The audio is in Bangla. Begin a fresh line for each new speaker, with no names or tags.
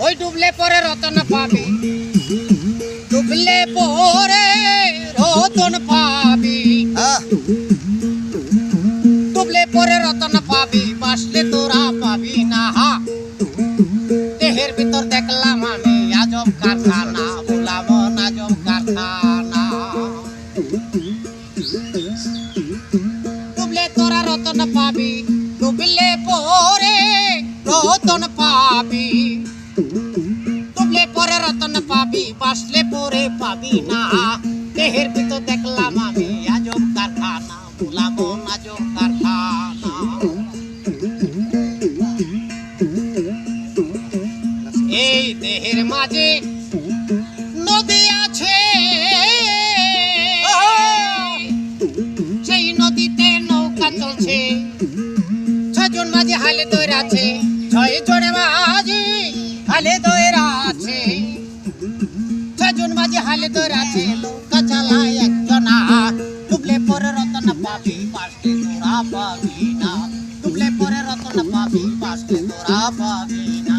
ওই ডুবলে পরে রতন পাবি, ডুবলে পরে রতন পাবি, ডুবলে পরে রতন পাবি, বাসলে তোরা পাবি না। দেহের ভিতর দেখলাম আমি আজব কারখানা, বললাম আজব কারখানা। ডুবলে তোরা রতন পাবি, ডুবলে পরে রতন পাবি, ডুবলে পরে রতন পাবি, বাসলে পরে পাবি না। দেহের ভিতর দেখলাম আমি আজব কারখানা, বললাম আজব কারখানা। এই দেহের মাঝে নদী আছে, সেই নদীতে নৌকা চলছে, ছজন মাঝে হালে দৈর আছে, ছয় জনে মাঝে হালে দৈর আছে, ছজন মাঝে হালে দৈর আছে, নৌকা চালায় একজনা। ডুবলে পরে রতন পাবি, বাসলে তোরা পাবি না, ডুবলে পরে রতন পাবি, বাসলে তোরা পাবি না।